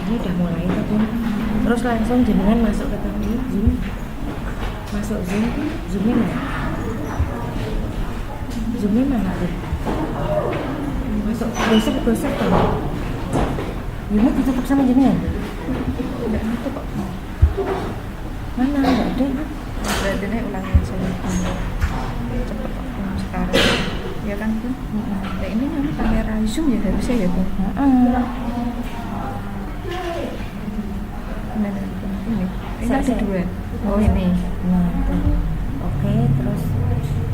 ini udah mulai tuh. Terus langsung jenengan masuk ke tadi Zoom. Masuk Zoomnya mana? Zoomnya mana tuh? Masuk browser tuh. Ini ditutup sama jenengan? Enggak nutup kok. Mana? Enggak ada. Berarti ini ulangin saya cepet kok sekarang. Ya kan Bu? Nah ini namanya kamera zoom ya harusnya ya Bu? Nah, ini ada dua. Oh ini. Nah, tuh. Oke, terus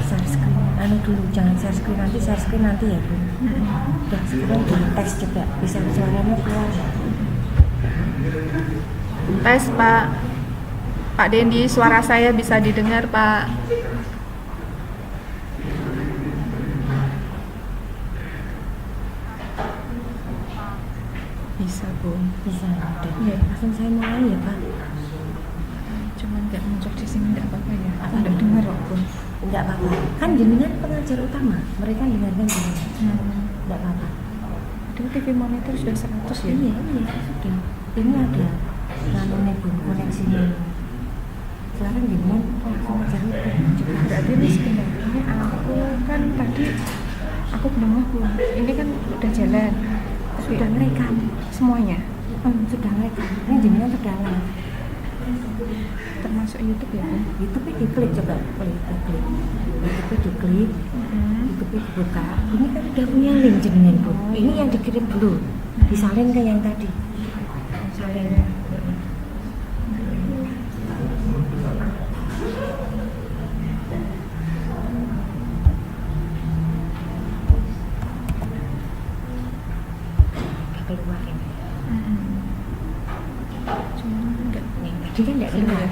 share screen. Dulu jangan share screen nanti ya Bu. Udah sekarang di tes juga bisa suaranya keluar. Tes Pak Dendi, suara saya bisa didengar Pak? Bisa Bu. Bisa. Udah. Iya. Langsung saya mulai ya Pak. Cuman nggak muncul di sini nggak apa-apa ya. Nggak dengar kok Bu. Enggak apa-apa. Kan jenengan pengajar utama. Mereka dengarkan jenengan. Enggak apa-apa. Aduh, TV monitor sudah 100 ya? Iya, sudah. Ini ada namanya Bu, koneksinya. Sekarang jenengan langsung ajar itu. Berarti ini sebenarnya aku kan tadi aku belum Bu. Ini kan udah jalan. Sudah merekam Semuanya? sudah merekam. Ini jenengan sudah live. Termasuk YouTube ya Bu? YouTube diklik coba, klik. YouTube diklik. YouTube dibuka. Ini kan udah punya link jenengan Bu. Ini yang dikirim dulu. Disalin ke yang tadi. Salin. Keluar ini. Cuman nggak Tadi kan nggak dengar.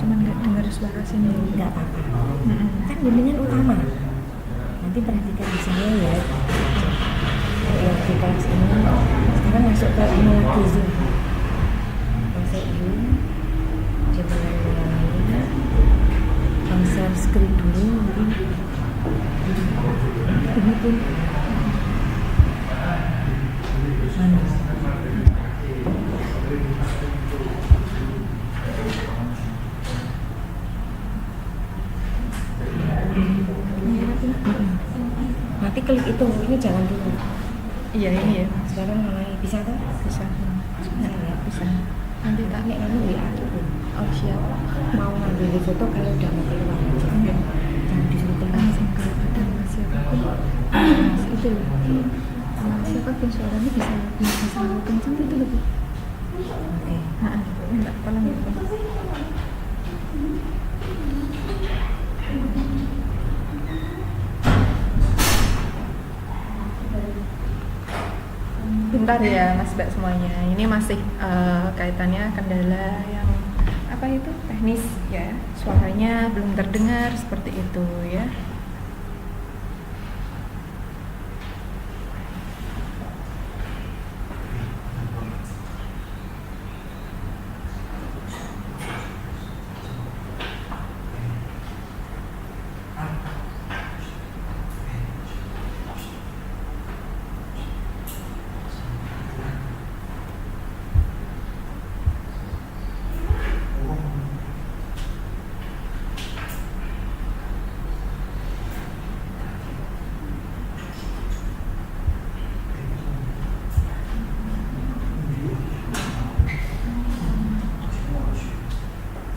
Cuman nggak dengar suara sini. Nggak apa-apa. Kan jenengan utama. Nanti perhatikan di sini ya. Yang di kelas ini. Sekarang masuk ke ini lagi Zoom. Masuk Zoom. Jenengan mulai. Share screen dulu. Ini pun. Mana? Nanti klik itu, ini jalan dulu. Iya ini ya. Sekarang mulai bisa kan? Bisa. Bisa ya, bisa. Nanti tak Nek kamu WA dulu. oh siap. Mau ngambil foto kalau udah mau keluar aja. Jangan disuruh keluar. Ada siapapun itu loh. Siapapun suaranya bisa kencang itu lebih. Oke. Enggak tolong ya Bu. Bentar ya Mas Mbak semuanya. Ini masih kaitannya kendala yang apa itu teknis ya. Suaranya belum terdengar seperti itu ya.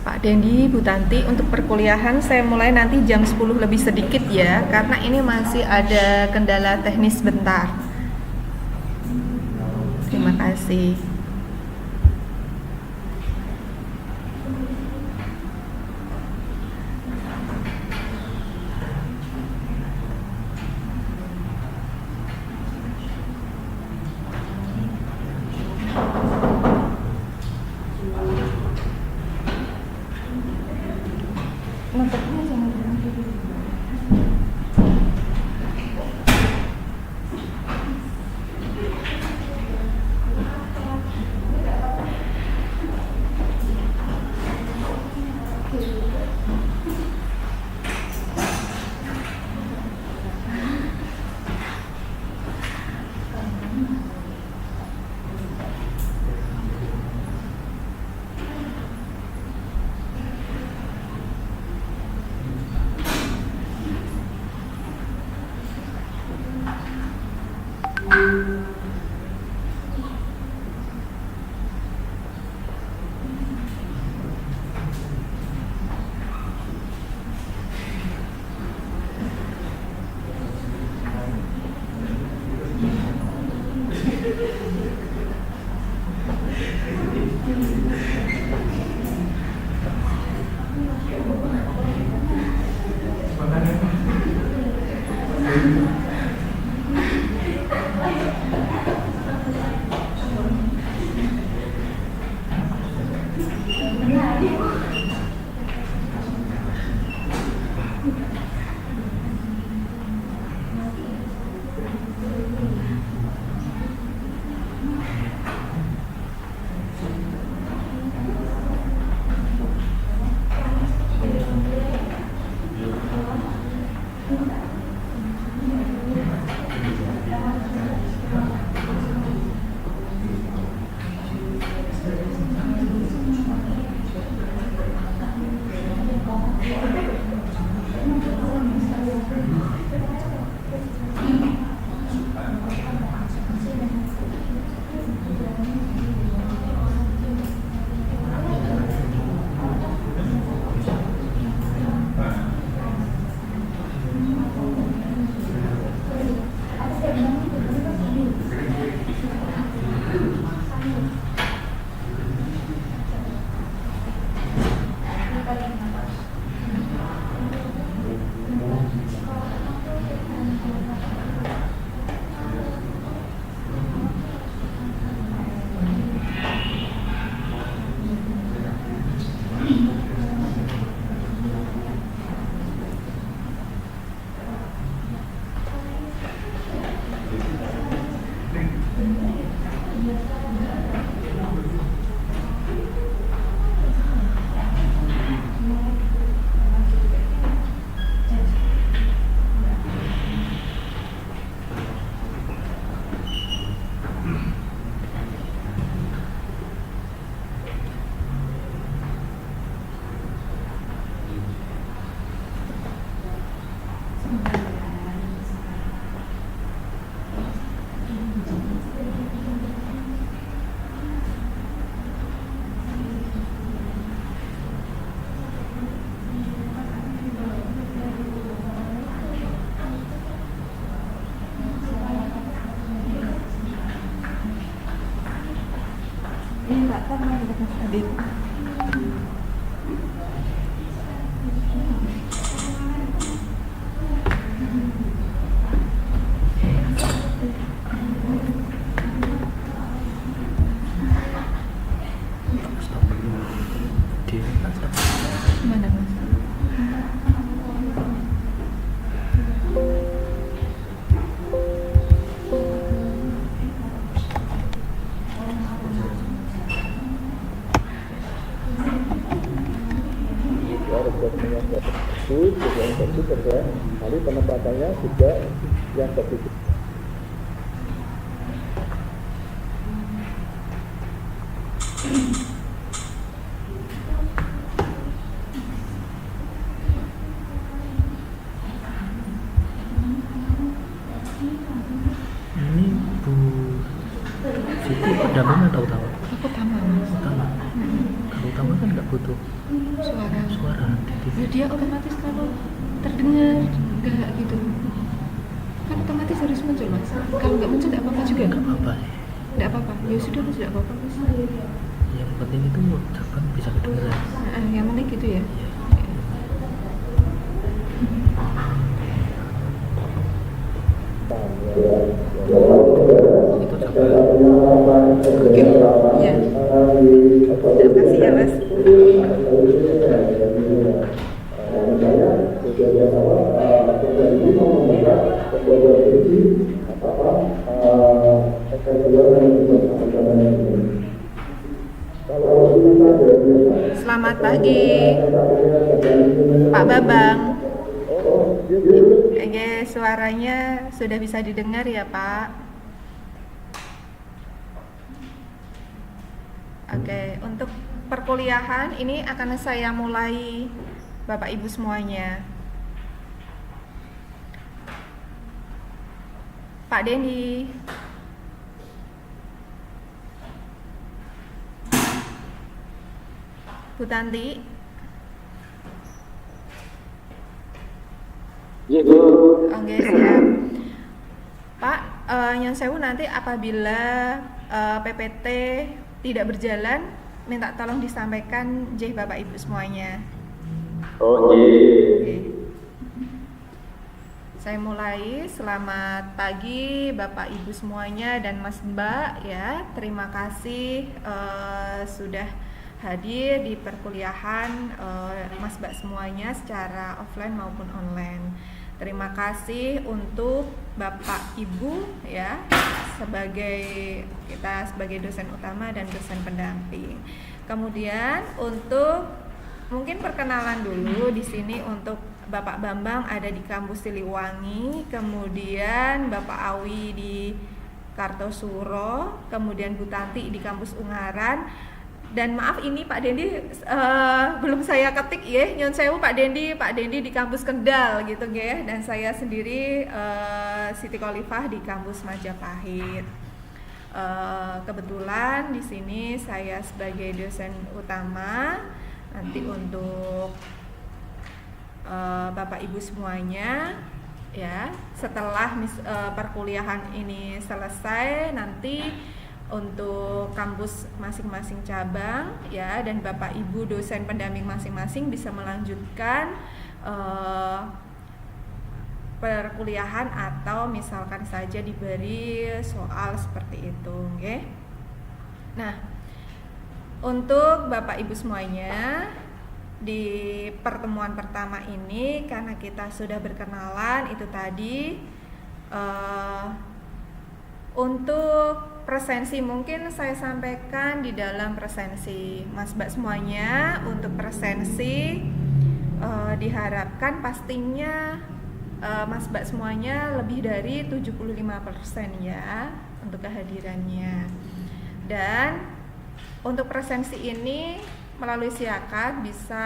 Pak Dendi, Bu Tanti, untuk perkuliahan saya mulai nanti jam 10 lebih sedikit ya, karena ini masih ada kendala teknis bentar. Terima kasih. Nutupnya jangan dulu. Ini nggak tahu dekat Mas Adit. Stop dulu. Stop. Mana Mas? Resepnya yang bagus, yang bagus ya. Lalu penempatannya juga yang bagus. Ini Bu Siti pendamping atau utama? Aku utama Mas. Utama. Kalau utama kan nggak butuh Suara. titik. Ya, dia otomatis kalau terdengar enggak gitu. Kan otomatis harus muncul Mas. Kalau nggak muncul nggak apa-apa juga. Nggak apa-apa sih. Nggak apa-apa. Ya sudah Mas, nggak apa-apa Mas. Yang penting itu ucapan bisa kedengeran. Yang penting gitu ya. Iya. Itu ucapan. Oke. Iya. Terima kasih ya Mas. Selamat pagi, Pak Babang. Oke, suaranya sudah bisa didengar ya Pak? Oke, untuk perkuliahan ini akan saya mulai Bapak Ibu semuanya. Pak Dendi. Bu Tanti. Oke, siap. Pak, Nyon Sewu nanti apabila PPT tidak berjalan, minta tolong disampaikan J Bapak Ibu semuanya. Oke. Saya mulai. Selamat pagi Bapak Ibu semuanya dan Mas Mbak ya. Terima kasih sudah hadir di perkuliahan Mas Mbak semuanya secara offline maupun online. Terima kasih untuk Bapak Ibu ya kita sebagai dosen utama dan dosen pendamping. Kemudian untuk mungkin perkenalan dulu di sini untuk Bapak Bambang ada di kampus Siliwangi, kemudian Bapak Awi di Kartosuro, kemudian Bu Tanti di kampus Ungaran. Dan maaf ini Pak Dendi belum saya ketik ya, Nyon Sewu Pak Dendi di kampus Kendal gitu ya, dan saya sendiri Siti Khalifah di kampus Majapahit. Kebetulan di sini saya sebagai dosen utama. Nanti untuk Bapak Ibu semuanya ya, setelah perkuliahan ini selesai nanti untuk kampus masing-masing cabang ya, dan Bapak Ibu dosen pendamping masing-masing bisa melanjutkan perkuliahan atau misalkan saja diberi soal seperti itu, okay? Nah, untuk Bapak Ibu semuanya di pertemuan pertama ini karena kita sudah berkenalan itu tadi, untuk presensi mungkin saya sampaikan di dalam presensi Mas Mbak semuanya. Untuk presensi diharapkan pastinya Mas Mbak semuanya lebih dari 75% ya untuk kehadirannya. Dan untuk presensi ini melalui Siakat bisa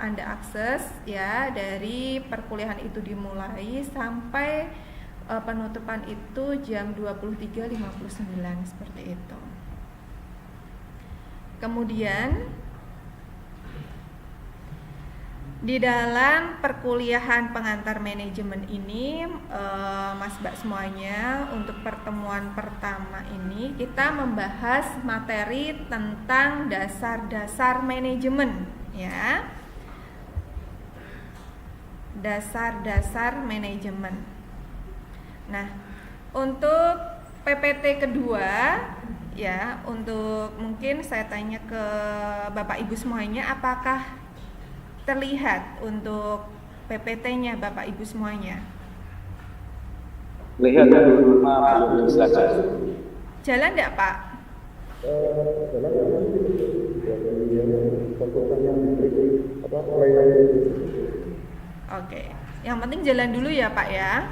Anda akses ya, dari perkuliahan itu dimulai sampai penutupan itu jam 23.59 seperti itu. Kemudian Di dalam perkuliahan pengantar manajemen ini, Mas Mbak semuanya, untuk pertemuan pertama ini kita membahas materi tentang dasar-dasar manajemen, ya. Dasar-dasar manajemen. Nah, untuk PPT kedua, ya, untuk mungkin saya tanya ke Bapak Ibu semuanya, apakah terlihat untuk PPT-nya Bapak Ibu semuanya? Lihat silakan. Jalan enggak, Pak? Oke, yang penting jalan dulu ya Pak ya.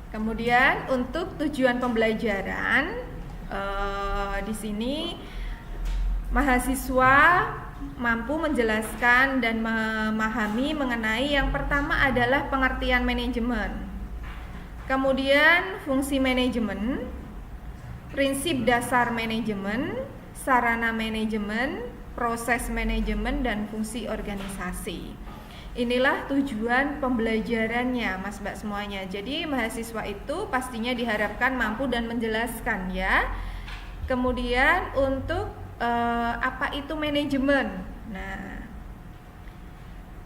Kemudian untuk tujuan pembelajaran, di sini mahasiswa mampu menjelaskan dan memahami mengenai yang pertama adalah pengertian manajemen, kemudian fungsi manajemen, prinsip dasar manajemen, sarana manajemen, proses manajemen, dan fungsi organisasi. Inilah tujuan pembelajarannya Mas Mbak semuanya. Jadi mahasiswa itu pastinya diharapkan mampu dan menjelaskan ya. Kemudian untuk apa itu manajemen? Nah,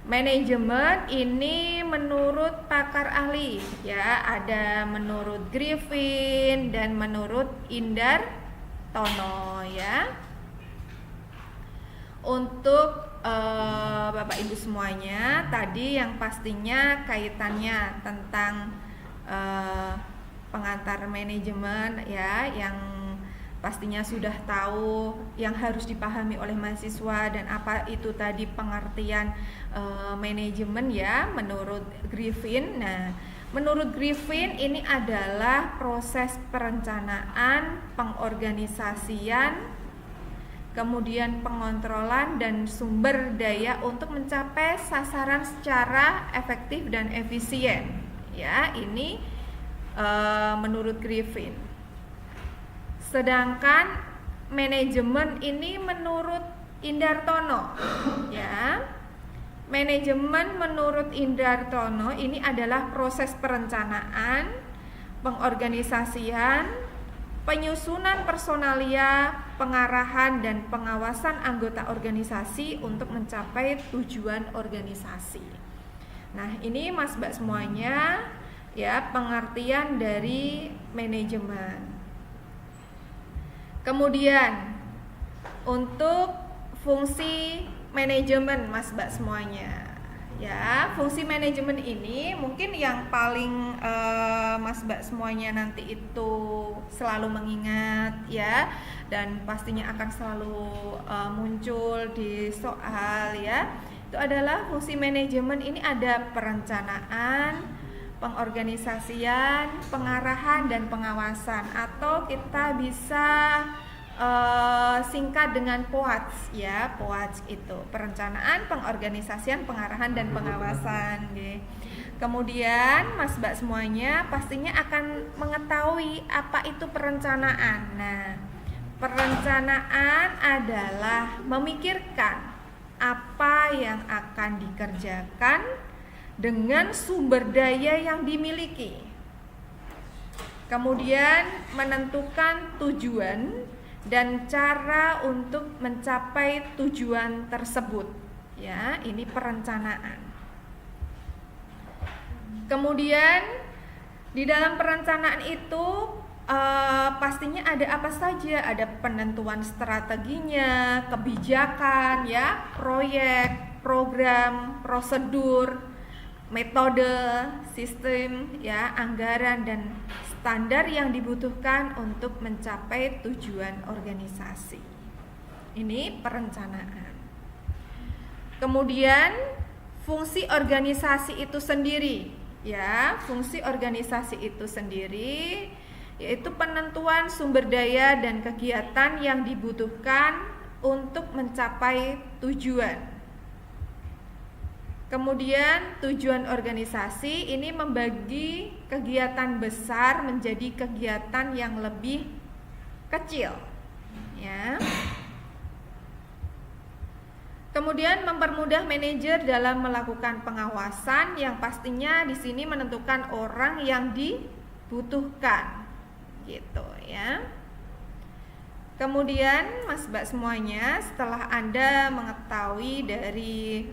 manajemen ini menurut pakar ahli ya, ada menurut Griffin dan menurut Indartono ya. Untuk Bapak Ibu semuanya, tadi yang pastinya kaitannya tentang pengantar manajemen ya, yang pastinya sudah tahu yang harus dipahami oleh mahasiswa dan apa itu tadi pengertian manajemen ya menurut Griffin. Nah, menurut Griffin ini adalah proses perencanaan, pengorganisasian, kemudian pengontrolan dan sumber daya untuk mencapai sasaran secara efektif dan efisien. Ya, ini menurut Griffin. Sedangkan manajemen ini menurut Indartono, ya. Manajemen menurut Indartono ini adalah proses perencanaan, pengorganisasian, penyusunan personalia, pengarahan dan pengawasan anggota organisasi untuk mencapai tujuan organisasi. Nah, ini Mas Mbak semuanya ya pengertian dari manajemen. Kemudian untuk fungsi manajemen Mas Mbak semuanya. Ya, fungsi manajemen ini mungkin yang paling Mas Mbak semuanya nanti itu selalu mengingat ya, dan pastinya akan selalu muncul di soal ya. Itu adalah fungsi manajemen ini ada perencanaan, pengorganisasian, pengarahan dan pengawasan, atau kita bisa singkat dengan POATS ya. POATS itu perencanaan, pengorganisasian, pengarahan dan pengawasan. Kemudian Mas Mbak semuanya pastinya akan mengetahui apa itu perencanaan. Nah, perencanaan adalah memikirkan apa yang akan dikerjakan dengan sumber daya yang dimiliki. Kemudian menentukan tujuan dan cara untuk mencapai tujuan tersebut. Ya, ini perencanaan. Kemudian di dalam perencanaan itu pastinya ada apa saja? Ada penentuan strateginya, kebijakan, ya, proyek, program, prosedur, metode, sistem, ya, anggaran dan standar yang dibutuhkan untuk mencapai tujuan organisasi. Ini perencanaan. Kemudian fungsi organisasi itu sendiri, ya, fungsi organisasi itu sendiri yaitu penentuan sumber daya dan kegiatan yang dibutuhkan untuk mencapai tujuan. Kemudian tujuan organisasi ini membagi kegiatan besar menjadi kegiatan yang lebih kecil, ya. Kemudian mempermudah manajer dalam melakukan pengawasan yang pastinya di sini menentukan orang yang dibutuhkan. Gitu ya. Kemudian Mas Mbak semuanya, setelah Anda mengetahui dari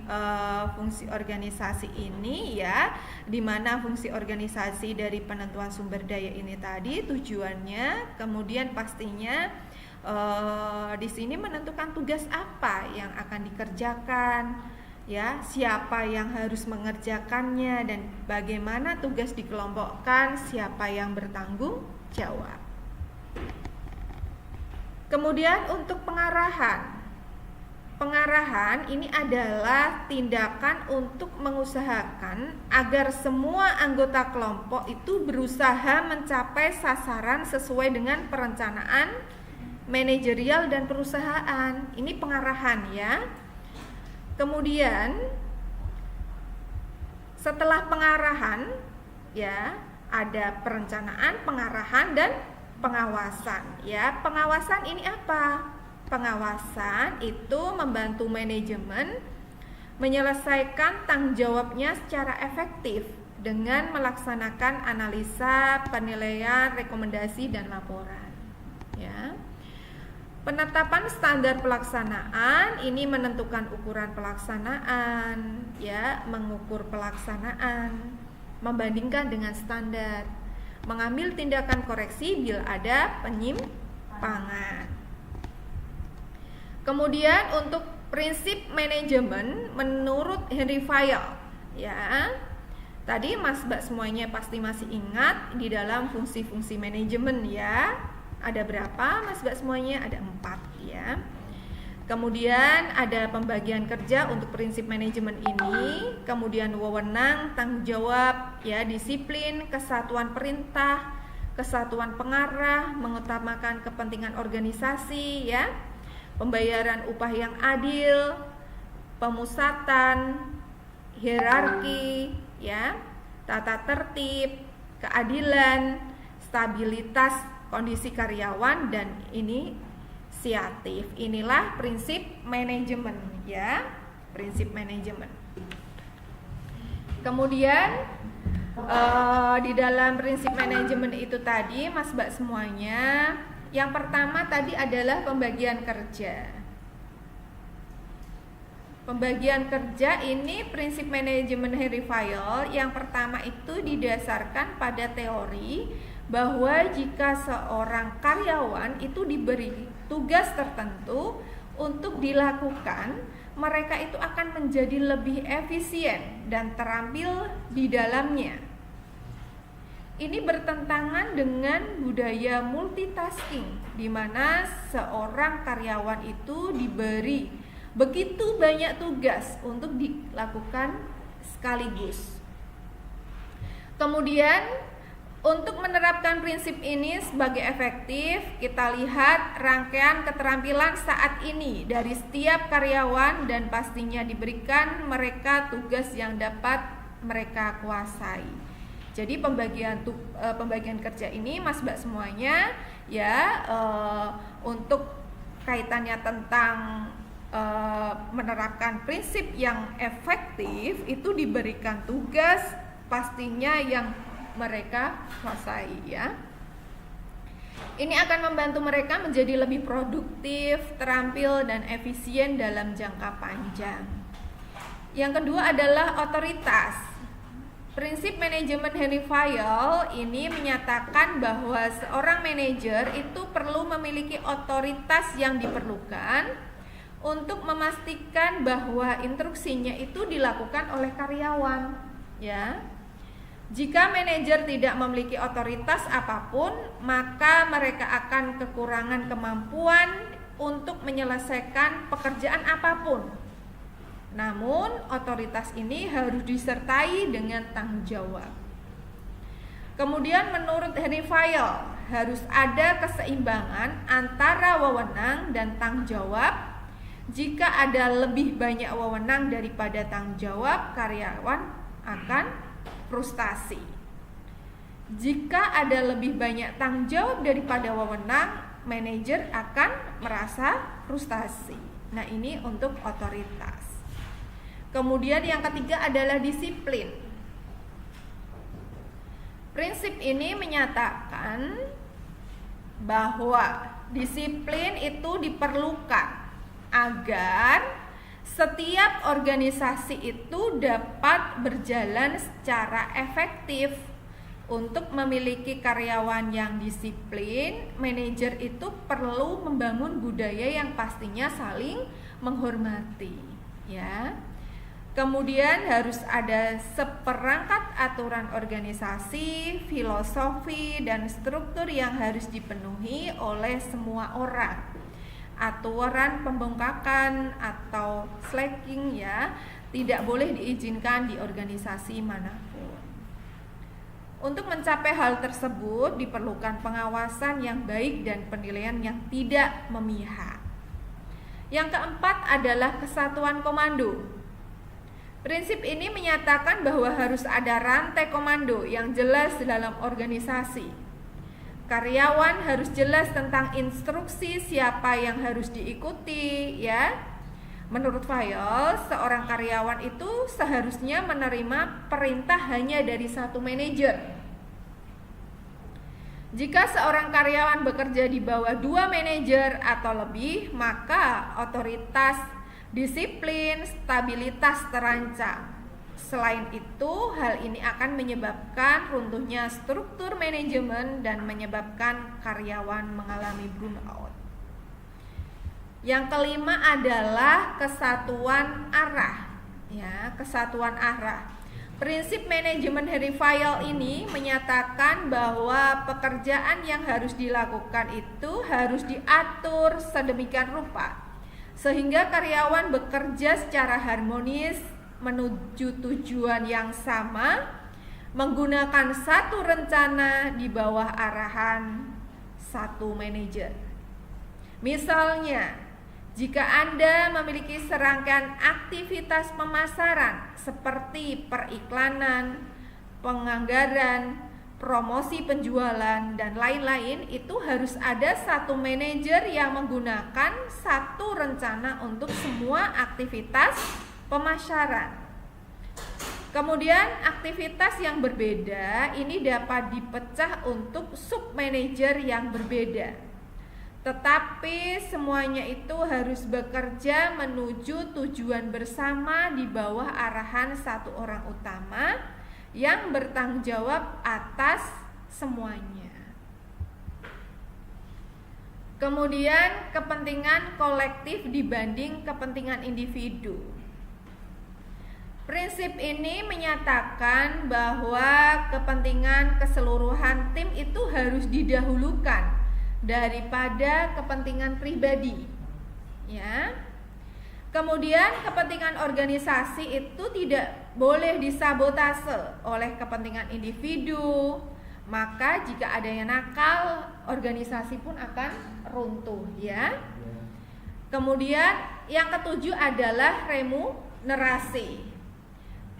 fungsi organisasi ini ya, di mana fungsi organisasi dari penentuan sumber daya ini tadi tujuannya, kemudian pastinya di sini menentukan tugas apa yang akan dikerjakan, ya, siapa yang harus mengerjakannya dan bagaimana tugas dikelompokkan, siapa yang bertanggung jawab. Kemudian untuk pengarahan ini adalah tindakan untuk mengusahakan agar semua anggota kelompok itu berusaha mencapai sasaran sesuai dengan perencanaan manajerial dan perusahaan. Ini pengarahan ya. Kemudian setelah pengarahan ya, ada perencanaan, pengarahan dan pengawasan ya. Pengawasan ini apa? Pengawasan itu membantu manajemen menyelesaikan tanggung jawabnya secara efektif dengan melaksanakan analisa, penilaian, rekomendasi dan laporan ya. Penetapan standar pelaksanaan ini menentukan ukuran pelaksanaan ya, mengukur pelaksanaan, membandingkan dengan standar, mengambil tindakan koreksi bila ada penyimpangan. Kemudian untuk prinsip manajemen menurut Henry Fayol ya. Tadi Mas Mbak semuanya pasti masih ingat di dalam fungsi-fungsi manajemen ya. Ada berapa Mas Mbak semuanya? Ada 4 ya. Kemudian ada pembagian kerja untuk prinsip manajemen ini, kemudian wewenang, tanggung jawab, ya, disiplin, kesatuan perintah, kesatuan pengarah, mengutamakan kepentingan organisasi, ya, pembayaran upah yang adil, pemusatan, hierarki, ya, tata tertib, keadilan, stabilitas kondisi karyawan dan inisiatif. Inilah prinsip manajemen ya, prinsip manajemen. Kemudian di dalam prinsip manajemen itu tadi Mas Mbak semuanya, yang pertama tadi adalah pembagian kerja. Pembagian kerja ini prinsip manajemen Henry Fayol. Yang pertama itu didasarkan pada teori bahwa jika seorang karyawan itu diberi tugas tertentu untuk dilakukan, mereka itu akan menjadi lebih efisien dan terampil di dalamnya. Ini bertentangan dengan budaya multitasking, di mana seorang karyawan itu diberi begitu banyak tugas untuk dilakukan sekaligus. Kemudian untuk menerapkan prinsip ini sebagai efektif, kita lihat rangkaian keterampilan saat ini dari setiap karyawan dan pastinya diberikan mereka tugas yang dapat mereka kuasai. Jadi pembagian kerja ini Mas Mbak semuanya ya, untuk kaitannya tentang menerapkan prinsip yang efektif itu diberikan tugas pastinya yang mereka kuasai ya. Ini akan membantu mereka menjadi lebih produktif, terampil dan efisien dalam jangka panjang. Yang kedua adalah otoritas. Prinsip manajemen Henry Fayol ini menyatakan bahwa seorang manajer itu perlu memiliki otoritas yang diperlukan untuk memastikan bahwa instruksinya itu dilakukan oleh karyawan ya. Jika manajer tidak memiliki otoritas apapun, maka mereka akan kekurangan kemampuan untuk menyelesaikan pekerjaan apapun. Namun, otoritas ini harus disertai dengan tanggung jawab. Kemudian menurut Henry Fayol, harus ada keseimbangan antara wewenang dan tanggung jawab. Jika ada lebih banyak wewenang daripada tanggung jawab, karyawan akan frustasi. Jika ada lebih banyak tanggung jawab daripada wewenang, manajer akan merasa frustasi. Nah, ini untuk otoritas. Kemudian yang ketiga adalah disiplin. Prinsip ini menyatakan bahwa disiplin itu diperlukan agar setiap organisasi itu dapat berjalan secara efektif. Untuk memiliki karyawan yang disiplin, manajer itu perlu membangun budaya yang pastinya saling menghormati, ya. Kemudian harus ada seperangkat aturan organisasi, filosofi, dan struktur yang harus dipenuhi oleh semua orang. Aturan pembengkakan atau slacking, ya, tidak boleh diizinkan di organisasi manapun. Untuk mencapai hal tersebut diperlukan pengawasan yang baik dan penilaian yang tidak memihak. Yang keempat adalah kesatuan komando. Prinsip ini menyatakan bahwa harus ada rantai komando yang jelas dalam organisasi. Karyawan harus jelas tentang instruksi siapa yang harus diikuti, ya. Menurut Fayol, seorang karyawan itu seharusnya menerima perintah hanya dari satu manajer. Jika seorang karyawan bekerja di bawah 2 manajer atau lebih, maka otoritas, disiplin, stabilitas terancam. Selain itu, hal ini akan menyebabkan runtuhnya struktur manajemen dan menyebabkan karyawan mengalami burnout. Yang kelima adalah kesatuan arah, ya, kesatuan arah. Prinsip manajemen Harry Fayol ini menyatakan bahwa pekerjaan yang harus dilakukan itu harus diatur sedemikian rupa sehingga karyawan bekerja secara harmonis menuju tujuan yang sama, menggunakan satu rencana di bawah arahan satu manajer. Misalnya, jika Anda memiliki serangkaian aktivitas pemasaran seperti periklanan, penganggaran, promosi penjualan, dan lain-lain, itu harus ada satu manajer yang menggunakan satu rencana untuk semua aktivitas pemasaran. Kemudian aktivitas yang berbeda ini dapat dipecah untuk sub-manajer yang berbeda. Tetapi semuanya itu harus bekerja menuju tujuan bersama di bawah arahan satu orang utama yang bertanggung jawab atas semuanya. Kemudian kepentingan kolektif dibanding kepentingan individu. Prinsip ini menyatakan bahwa kepentingan keseluruhan tim itu harus didahulukan daripada kepentingan pribadi, ya. Kemudian kepentingan organisasi itu tidak boleh disabotase oleh kepentingan individu. Maka jika ada yang nakal, organisasi pun akan runtuh, ya. Kemudian yang ketujuh adalah remunerasi.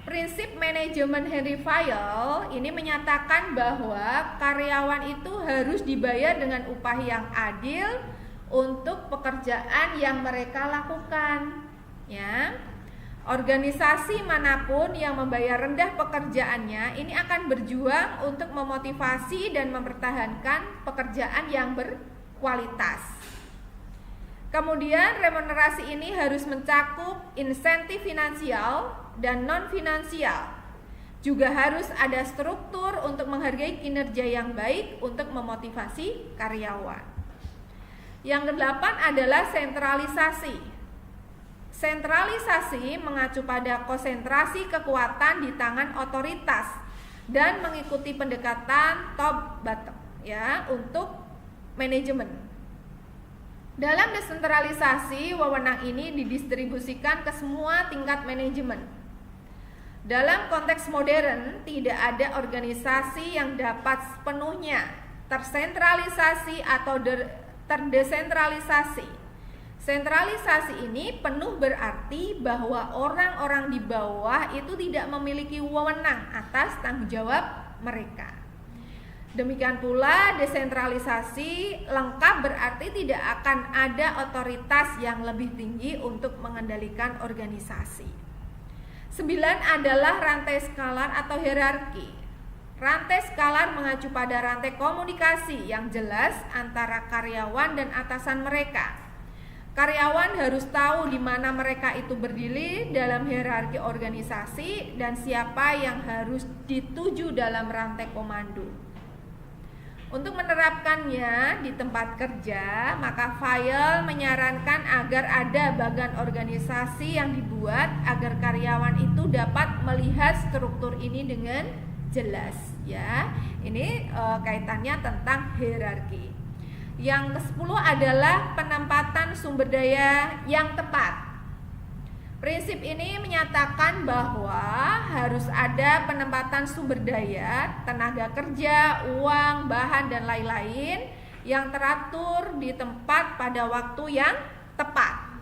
Prinsip manajemen Henry Fayol ini menyatakan bahwa karyawan itu harus dibayar dengan upah yang adil untuk pekerjaan yang mereka lakukan, ya. Organisasi manapun yang membayar rendah pekerjaannya ini akan berjuang untuk memotivasi dan mempertahankan pekerjaan yang berkualitas. Kemudian remunerasi ini harus mencakup insentif finansial dan non-finansial. Juga harus ada struktur untuk menghargai kinerja yang baik untuk memotivasi karyawan. Yang kedelapan adalah sentralisasi. Sentralisasi mengacu pada konsentrasi kekuatan di tangan otoritas dan mengikuti pendekatan top bottom, ya, untuk manajemen. Dalam desentralisasi, wewenang ini didistribusikan ke semua tingkat manajemen. Dalam konteks modern, tidak ada organisasi yang dapat sepenuhnya tersentralisasi atau terdesentralisasi. Sentralisasi ini penuh berarti bahwa orang-orang di bawah itu tidak memiliki wewenang atas tanggung jawab mereka. Demikian pula desentralisasi lengkap berarti tidak akan ada otoritas yang lebih tinggi untuk mengendalikan organisasi. 9 adalah rantai skalar atau hierarki. Rantai skalar mengacu pada rantai komunikasi yang jelas antara karyawan dan atasan mereka. Karyawan harus tahu di mana mereka itu berdiri dalam hierarki organisasi dan siapa yang harus dituju dalam rantai komando. Untuk menerapkannya di tempat kerja, maka Fayol menyarankan agar ada bagan organisasi yang dibuat agar karyawan itu dapat melihat struktur ini dengan jelas, ya. Ini kaitannya tentang hierarki. Yang ke-10 adalah penempatan sumber daya yang tepat. Prinsip ini menyatakan bahwa harus ada penempatan sumber daya, tenaga kerja, uang, bahan, dan lain-lain yang teratur di tempat pada waktu yang tepat.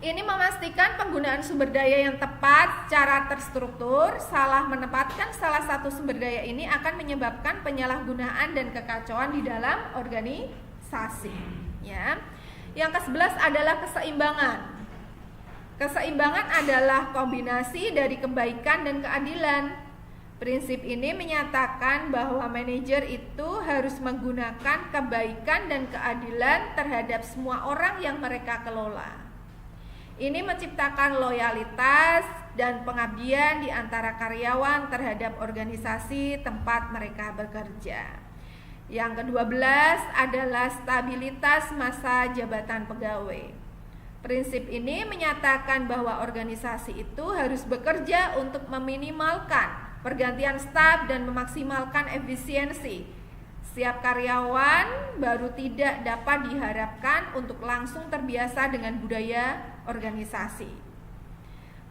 Ini memastikan penggunaan sumber daya yang tepat secara terstruktur. Salah menempatkan salah satu sumber daya ini akan menyebabkan penyalahgunaan dan kekacauan di dalam organisasi, ya. Yang ke-11 adalah keseimbangan. Keseimbangan adalah kombinasi dari kebaikan dan keadilan. Prinsip ini menyatakan bahwa manajer itu harus menggunakan kebaikan dan keadilan terhadap semua orang yang mereka kelola. Ini menciptakan loyalitas dan pengabdian di antara karyawan terhadap organisasi tempat mereka bekerja. Yang ke-12 adalah stabilitas masa jabatan pegawai. Prinsip ini menyatakan bahwa organisasi itu harus bekerja untuk meminimalkan pergantian staf dan memaksimalkan efisiensi. Setiap karyawan baru tidak dapat diharapkan untuk langsung terbiasa dengan budaya organisasi.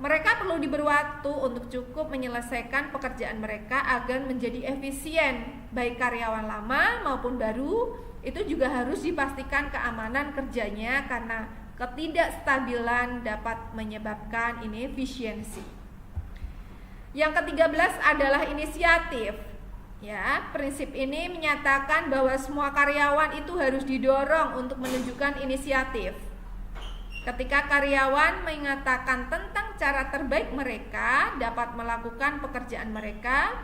Mereka perlu diberi waktu untuk cukup menyelesaikan pekerjaan mereka agar menjadi efisien. Baik karyawan lama maupun baru, itu juga harus dipastikan keamanan kerjanya karena ketidakstabilan dapat menyebabkan inefisiensi. Yang ke-13 adalah inisiatif. Ya, prinsip ini menyatakan bahwa semua karyawan itu harus didorong untuk menunjukkan inisiatif. Ketika karyawan mengatakan tentang cara terbaik mereka dapat melakukan pekerjaan mereka,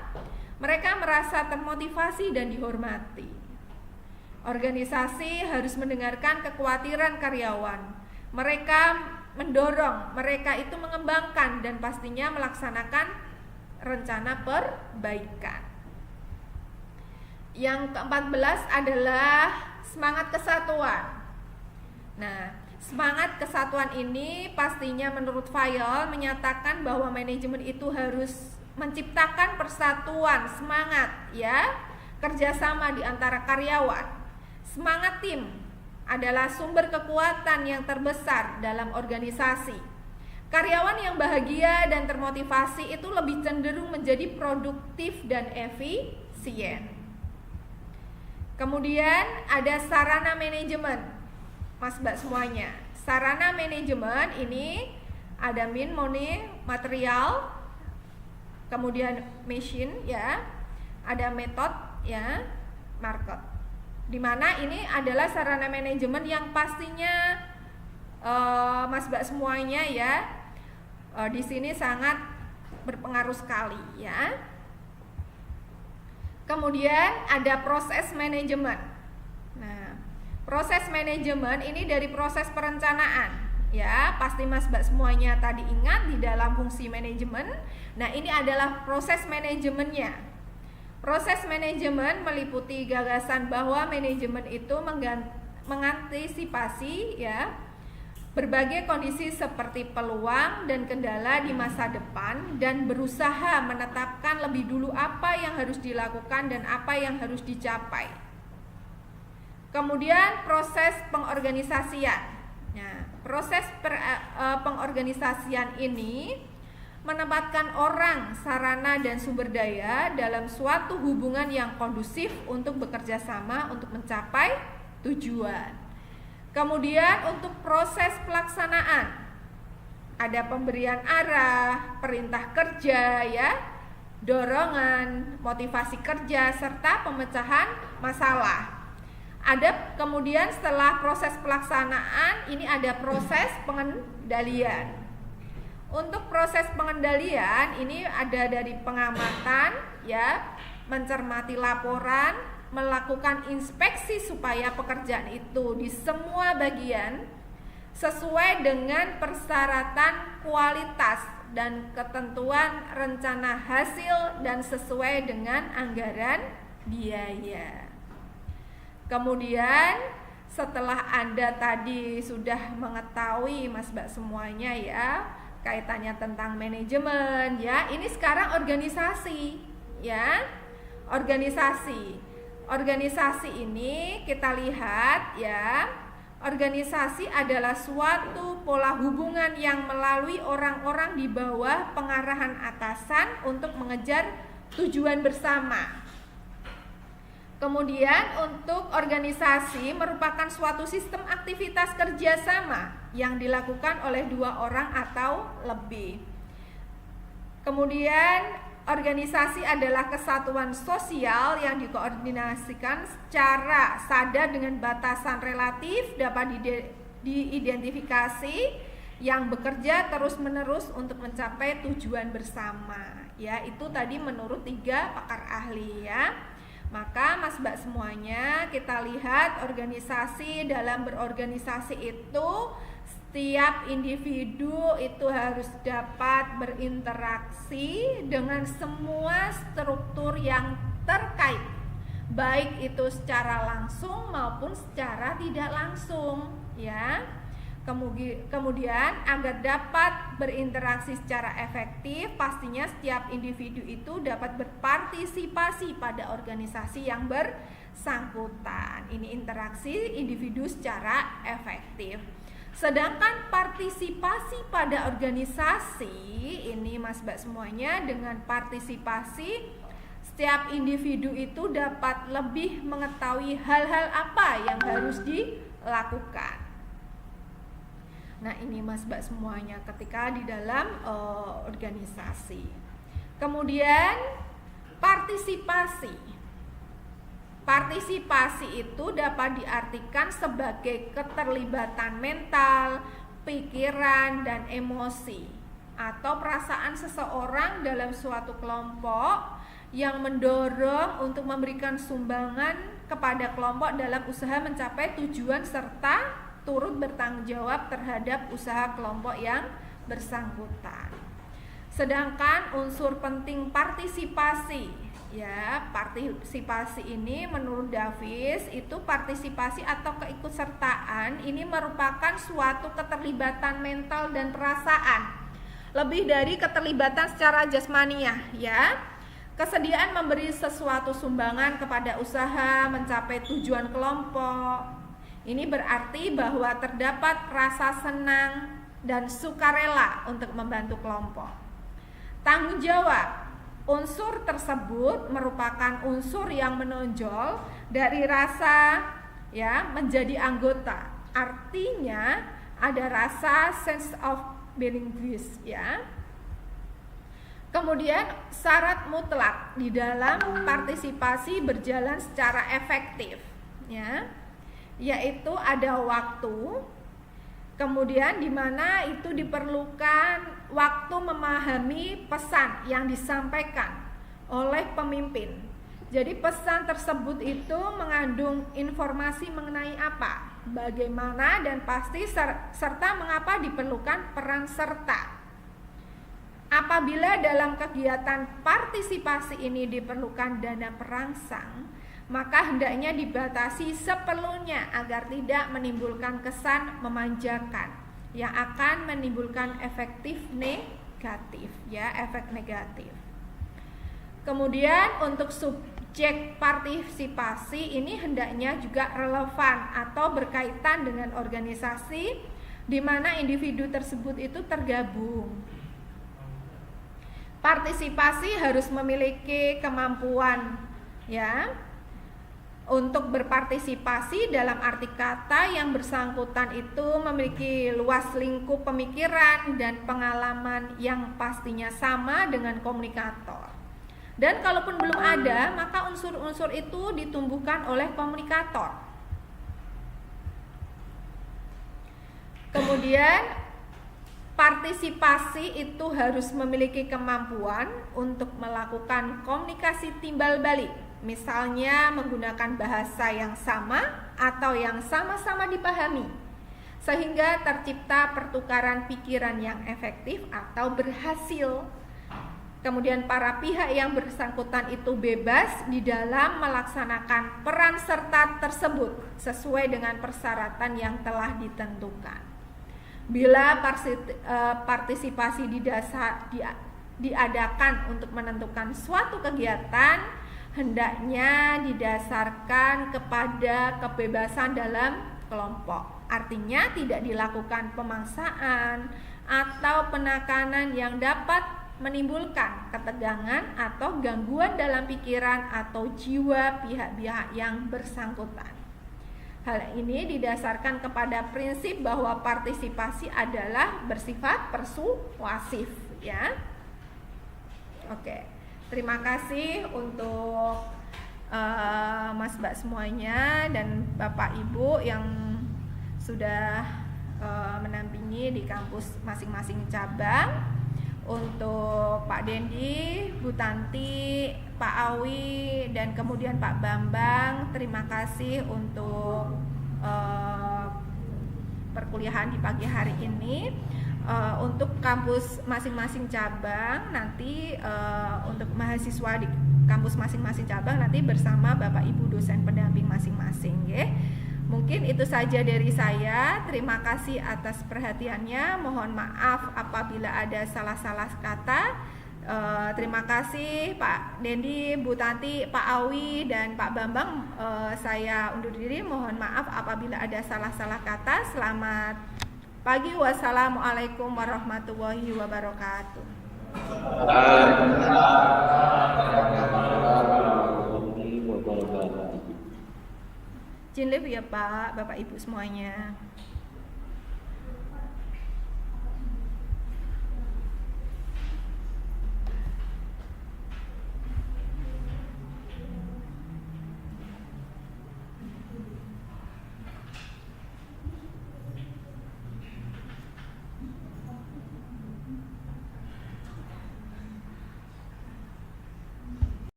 mereka merasa termotivasi dan dihormati. Organisasi harus mendengarkan kekhawatiran karyawan. Mereka mendorong mereka itu mengembangkan dan pastinya melaksanakan rencana perbaikan. Yang ke-14 adalah semangat kesatuan. Nah, semangat kesatuan ini pastinya menurut Fayol menyatakan bahwa manajemen itu harus menciptakan persatuan, semangat, ya, kerjasama di antara karyawan. Semangat tim adalah sumber kekuatan yang terbesar dalam organisasi. Karyawan yang bahagia dan termotivasi itu lebih cenderung menjadi produktif dan efisien. Kemudian ada sarana manajemen, Mas Mbak semuanya. Sarana manajemen ini ada money, material, kemudian machine, ya, ada metode, ya, market. Dimana ini adalah sarana manajemen yang pastinya Mas Mbak semuanya, ya, di sini sangat berpengaruh sekali, ya. Kemudian ada proses manajemen. Nah, proses manajemen ini dari proses perencanaan, ya. Pasti Mas Mbak semuanya tadi ingat di dalam fungsi manajemen. Nah, ini adalah proses manajemennya. Proses manajemen meliputi gagasan bahwa manajemen itu mengantisipasi, ya, berbagai kondisi seperti peluang dan kendala di masa depan dan berusaha menetapkan lebih dulu apa yang harus dilakukan dan apa yang harus dicapai. Kemudian proses pengorganisasian. Nah, proses pengorganisasian ini menempatkan orang, sarana, dan sumber daya dalam suatu hubungan yang kondusif untuk bekerja sama untuk mencapai tujuan. Kemudian untuk proses pelaksanaan ada pemberian arah, perintah kerja, ya, dorongan, motivasi kerja, serta pemecahan masalah. Ada kemudian setelah proses pelaksanaan ini ada proses pengendalian. Untuk proses pengendalian ini ada dari pengamatan, ya, mencermati laporan, melakukan inspeksi supaya pekerjaan itu di semua bagian sesuai dengan persyaratan kualitas dan ketentuan rencana hasil dan sesuai dengan anggaran biaya. Kemudian setelah Anda tadi sudah mengetahui Mas Mbak semuanya ya, kaitannya tentang manajemen ya, ini sekarang organisasi ya. Organisasi ini kita lihat ya. Organisasi adalah suatu pola hubungan yang melalui orang-orang di bawah pengarahan atasan untuk mengejar tujuan bersama. Kemudian untuk organisasi merupakan suatu sistem aktivitas kerjasama yang dilakukan oleh 2 orang atau lebih. Kemudian organisasi adalah kesatuan sosial yang dikoordinasikan secara sadar dengan batasan relatif dapat diidentifikasi yang bekerja terus-menerus untuk mencapai tujuan bersama. Ya, itu tadi menurut 3 pakar ahli ya. Maka Mas Mbak semuanya kita lihat organisasi, dalam berorganisasi itu setiap individu itu harus dapat berinteraksi dengan semua struktur yang terkait, baik itu secara langsung maupun secara tidak langsung ya. Kemudian agar dapat berinteraksi secara efektif, pastinya setiap individu itu dapat berpartisipasi pada organisasi yang bersangkutan. Ini interaksi individu secara efektif. Sedangkan partisipasi pada organisasi ini Mas Mbak semuanya, dengan partisipasi setiap individu itu dapat lebih mengetahui hal-hal apa yang harus dilakukan. Nah ini Mas Mbak semuanya ketika di dalam organisasi. Kemudian partisipasi. Partisipasi itu dapat diartikan sebagai keterlibatan mental, pikiran, dan emosi atau perasaan seseorang dalam suatu kelompok yang mendorong untuk memberikan sumbangan kepada kelompok dalam usaha mencapai tujuan serta turut bertanggung jawab terhadap usaha kelompok yang bersangkutan. Sedangkan unsur penting partisipasi, ya, partisipasi ini menurut Davis itu partisipasi atau keikutsertaan ini merupakan suatu keterlibatan mental dan perasaan, lebih dari keterlibatan secara jasmaniah, ya. Kesediaan memberi sesuatu sumbangan kepada usaha mencapai tujuan kelompok. Ini berarti bahwa terdapat rasa senang dan sukarela untuk membantu kelompok. Tanggung jawab. Unsur tersebut merupakan unsur yang menonjol dari rasa ya menjadi anggota. Artinya ada rasa sense of belonging ya. Kemudian syarat mutlak di dalam partisipasi berjalan secara efektif ya. Yaitu ada waktu, kemudian di mana itu diperlukan waktu memahami pesan yang disampaikan oleh pemimpin. Jadi pesan tersebut itu mengandung informasi mengenai apa, bagaimana, dan pasti serta mengapa diperlukan peran serta. Apabila dalam kegiatan partisipasi ini diperlukan dana perangsang, maka hendaknya dibatasi seperlunya agar tidak menimbulkan kesan memanjakan yang akan menimbulkan efek negatif. Kemudian untuk subjek partisipasi ini hendaknya juga relevan atau berkaitan dengan organisasi di mana individu tersebut itu tergabung. Partisipasi harus memiliki kemampuan ya untuk berpartisipasi dalam arti kata yang bersangkutan itu memiliki luas lingkup pemikiran dan pengalaman yang pastinya sama dengan komunikator. Dan kalaupun belum ada, maka unsur-unsur itu ditumbuhkan oleh komunikator. Kemudian partisipasi itu harus memiliki kemampuan untuk melakukan komunikasi timbal balik. Misalnya menggunakan bahasa yang sama atau yang sama-sama dipahami, sehingga tercipta pertukaran pikiran yang efektif atau berhasil. Kemudian para pihak yang bersangkutan itu bebas di dalam melaksanakan peran serta tersebut sesuai dengan persyaratan yang telah ditentukan. Bila partisipasi diadakan untuk menentukan suatu kegiatan, hendaknya didasarkan kepada kebebasan dalam kelompok. Artinya tidak dilakukan pemaksaan atau penekanan yang dapat menimbulkan ketegangan atau gangguan dalam pikiran atau jiwa pihak-pihak yang bersangkutan. Hal ini didasarkan kepada prinsip bahwa partisipasi adalah bersifat persuasif, ya. Oke, terima kasih untuk Mas Mbak semuanya dan Bapak Ibu yang sudah menampingi di kampus masing-masing cabang. Untuk Pak Dendi, Bu Tanti, Pak Awi, dan kemudian Pak Bambang, terima kasih untuk perkuliahan di pagi hari ini. Untuk kampus masing-masing cabang, nanti untuk mahasiswa di kampus masing-masing cabang nanti bersama Bapak Ibu dosen pendamping masing-masing, ya. Mungkin itu saja dari saya. Terima kasih atas perhatiannya. Mohon maaf apabila ada salah-salah kata. Terima kasih Pak Dendi, Bu Tanti, Pak Awi, dan Pak Bambang. Saya undur diri. Mohon maaf apabila ada salah-salah kata. Selamat pagi. Wassalamualaikum warahmatullahi wabarakatuh. Izin live ya Pak, Bapak Ibu semuanya.